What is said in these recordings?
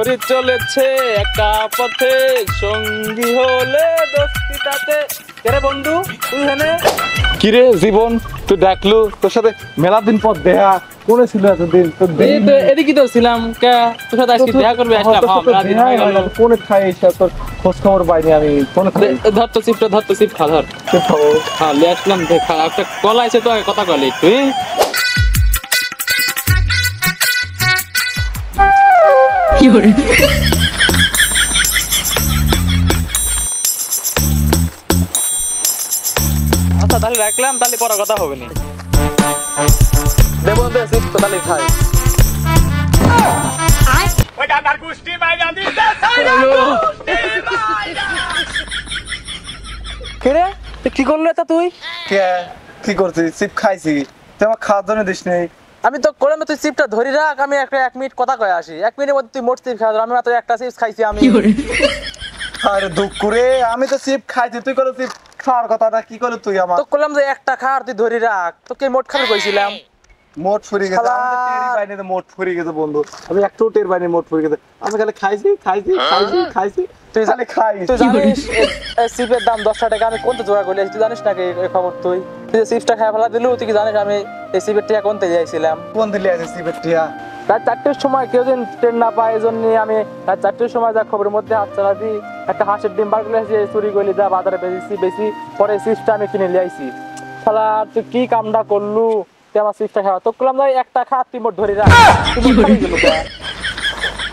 ঘড়ি চলেছে একা পথে সঙ্গী হলে দোস্তি তাতে। কেরে বন্ধু তুই হেনে? কিরে জীবন তুই ডাকলু, তোর সাথে মেলা দিন পর দেখা কোনে ছিল এতদিন? এই তো এদিকে তো ছিলাম, কে তোর সাথে আজকে দেখা করবে আসলাম। মেলা দিন হয়ে গেল, কোনে খাই এসে তোর খোঁজ খবর পাইনি আমি। কোনে খাই ধর তো চিপটা, ধর তো চিপ খা, ধর হ্যাঁ লিয়ে আসলাম। দেখা একটা কল আছে তো, কথা কলি তুই। আচ্ছা তাহলে রাখলাম, তাহলে পরে কথা হবে না। দেবো দে চিপ তো তাহলে খাই। কিরে তুই কি করলো এটা? তুই কি করছিস? চিপ খাইছি, তুই আমার খাওয়ার জন্য দিস নেই। আমি তো করে তুই চিপটা ধরি রাখ, আমি একটা 1 মিনিট কথা কয়ে আসি। 1 মিনিটের মধ্যে তুই মোট চিপ খাওয়া। আমি মাত্র একটা চিপস খাইছি আমি। আরে দুঃখ করে, আমি তো চিপ খাইছি, তুই করে চিপ খাওয়ার কথাটা কি করলি তুই? আমার তো করলাম যে একটা খা আর তুই ধরি রাখ। তোকে মোট খাবি কইছিলাম। মোট ফুরিয়ে গেছে, আমি তো টেরই পাইনি যে মোট ফুরিয়ে গেছে বন্ধু। আমি একটু টের পাইনি মোট ফুরিয়ে গেছে। আমি খালি খাইছি খাইছি খাইছি খাইছি। তুই খালি খাইস। তুই জানিস এই চিপের দাম 10 টাকা? আমি কোনতে জোড়া করলি তুই জানিস নাকি এই খবর? তুই যে চিপসটা খাই ফেলা দিলু, তুই কি জানিস আমি এই চিপের টাকা কোনতে যাইছিলাম? কোন দিলি আছে চিপের টিয়া? রাত 4টের সময় কেউ যেন ট্রেন না পায়, এই জন্য আমি রাত 4টের সময় যা খবরের মধ্যে হাত চালা দিই, একটা হাঁসের ডিম বার করে চুরি করলি, যা বাজারে বেশি পরে চিপসটা আমি কিনে নিয়ে আইছি। শালা তুই কি কামটা করলু? তুই আমার চিপসটা খাওয়া তো করলাম যাই একটা খা, তুই মোট ধরি রাখ। তুই মোট খাবি গেল কে?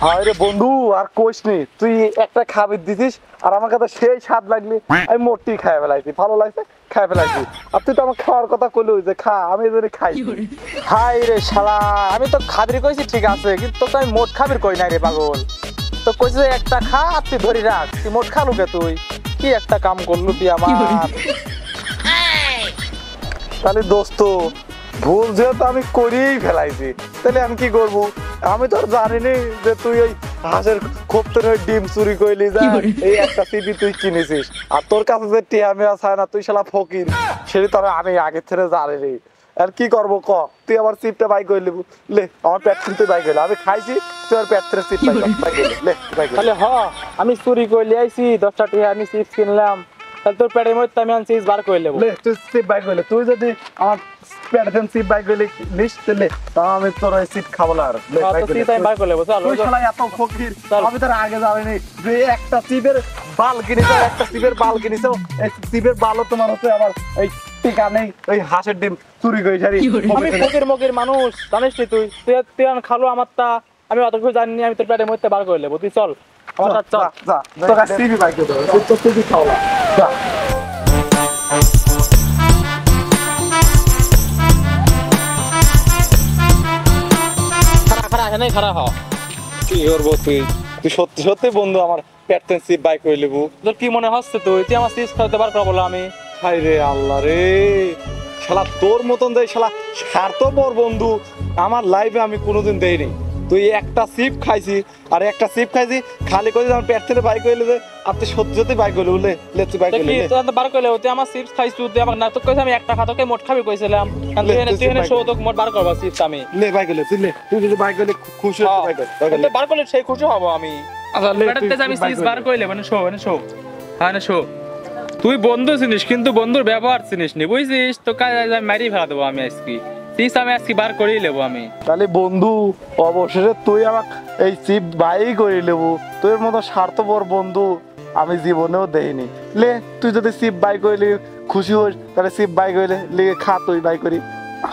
হায় রে বন্ধু, আর কোষ নি, তুই একটা খাবি দিছিস আর আমার কাছে সেই স্বাদ লাগলি, আমি মোটটি খাই ফেলাইছি। ভালো লাগছে, খাই ফেলাইছি। আর তুই তো আমার খাওয়ার কথা কইলি যে খা, আমি যদি খাই। হাই রে শালা, আমি তো খাবির কইছি ঠিক আছে, কিন্তু তো আমি মোট খাবির কই নাই রে পাগল। তো কইছে যে একটা খা আর তুই ধরি রাখ, তুই মোট খালু কে? তুই কি একটা কাম করলু তুই আমার। তাহলে দোস্ত ভুল যেহেতু আমি করেই ফেলাইছি, তাহলে আমি কি করবো? আমি তো আর জানিনি যে তুই ওই হাঁসের খোপ্তের ওই ডিম চুরি করলি, যা এই একটা সিপি তুই কিনেছিস। আর তোর কাছে যে টিয়া মেয়া চায় না, তুই শালা ফকির, সেটি তো আমি আগে থেকে জানিনি। আর কি করবো ক? তুই আমার সিপটা বাই করলি, লে আমার পেট থেকে তুই বাই করলি, আমি খাইছি, তুই আর পেট থেকে সিপ বাই করলি, লে বাই করলি। তাহলে হ আমি চুরি করে লিয়ে আইছি 10টা টাকা, আমি চিপস কিনলাম, তাহলে তোর পেটের মধ্যে আমি চিপস বার করে নেবো। লে তুই সিপ বাই করলি, তুই যদি আমার পেট থেকে সিপ বাই করলি নিস, তাহলে আমি তোর ওই সিপ খাবো না আর। লে বাই করলি, আমি বার করে নেবো। চল তুই শালা এত ফকির, আমি তোর আগে জানিনি যে একটা সিপের বাল কিনেছ, একটা সিপের বাল কিনেছ। এই সিপের বালও তোমার হচ্ছে আবার এই টিকা নেই, ওই হাঁসের ডিম চুরি করে ছাড়ি। আমি ফকির মকির মানুষ, জানিস তুই? তুই তুই খালো আমারটা, আমি অত কিছু জানি, আমি তোর পেটের মধ্যে বার করে নেবো। তুই চল আমার সাথে চল। যা তোর সিপি বাই করে দেবো, তুই তো সিপি খাওয়া যা। খারা এখানে খারা হ। কি করবো তুই? তুই সত্যি সত্যি বন্ধু আমার পেট থেকে সিপ বাই করে নেবো? তোর কি মনে হচ্ছে তুই তুই আমার চিপস খাওয়াতে বার করে বলো? আমি হাই রে আল্লাহ রে, শালা তোর মতন দেয় শালা স্বার্থপর বন্ধু আমার লাইফে আমি কোনোদিন দেইনি। তুই একটা সিপ খাইছি আর একটা সিপ খাইছি খালি করে আমার পেট থেকে বাইক হইলে যে আর তুই সত্যি সত্যি বাইক হইলে উলে লে তুই বাইক হইলে তুই বার করলে তুই আমার চিপস খাইছু, তুই আমার না তো কইছ আমি একটা খাতকে মোট খাবি কইছিলাম, তুই এনে শো তোকে মোট বার করবা চিপস আমি। লে বাইক হইলে তুই লে, তুই যদি বাইক হইলে খুশি হতে বাইক হইলে বার করলে সেই খুশি হব আমি। আচ্ছা লে পেটতে আমি চিপস বার কইলে মানে শো হ্যাঁ না শো। তুই বন্ধু চিনিস কিন্তু বন্ধুর ব্যবহার চিনিস নি, বুঝছিস? তো কাজ আমি মারি ফেলা দেবো আমি আজকে চিপস, আমি আজকে বার করেই নেবো আমি। তাহলে বন্ধু অবশেষে তুই আমাকে এই চিপ বাই করে নেবো। তোর মতো স্বার্থপর বন্ধু আমি জীবনেও দেইনি। লে তুই যদি চিপ বাই করলি খুশি হোস, তাহলে চিপ বাই করলে লে খা, তুই বাই করি।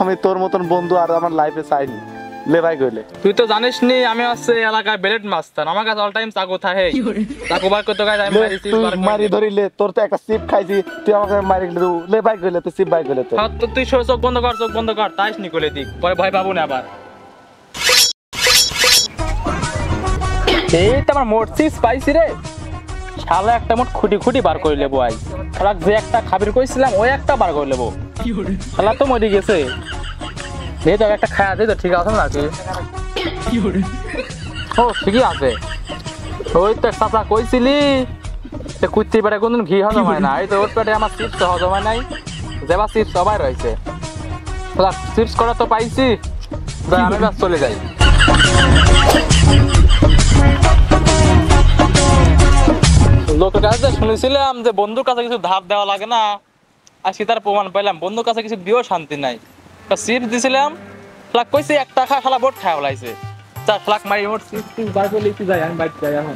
আমি তোর মতন বন্ধু আর আমার লাইফে চাইনি। লে বাই করলে তুই তো জানিস নি আমি হচ্ছে এলাকায় বেলেট মাস্টার, আমার কাছে অল টাইম চাকু থাকে, চাকু বার করতে কাজ আমি মারি চিপস বার মারি ধরিলে তোর তো একটা চিপ খাইছি, তুই আমাকে মারি গেলে লে বাই করলে, তুই চিপ বাই করলে। তো তুই চোখ বন্ধ কর তাইস নি করলে দিক, পরে ভয় পাবো না আবার। এই তো আমার মোট চিপস পাইছি রে, শালা একটা মোট খুঁটি বার করে নেবো আজ। শালা যে একটা খাবির কইছিলাম ওই একটা বার করে নেবো, শালা তো মরে গেছে। এই তো একটা খায়া দে তো, ঠিক আছে নাকি? ও ঠিকই আছে। ওই তো চাচা কইছিলি কুত্তি পেটে কোনদিন ঘি হজম হয় না, এই তো ওর পেটে আমার চিপস হজম হয় নাই, যেবা চিপস সবাই রয়েছে। চিপস করা তো পাইছি, আমি বাস চলে যাই। তোর কাছে শুনেছিলাম যে বন্ধুর কাছে কিছু ধার দেওয়া লাগে না, আজকে তার প্রমাণ পাইলাম। বন্ধুর কাছে কিছু দিয়েও শান্তি নাই। চিপস দিছিলাম, ফ্লাক কইছে 1 টাকা শালা বোট খাওয়া লাইছে। চার ফ্লাক মারি মোট চিপস বার করে লিখতে যাই, আমি বাইক যাই এখন।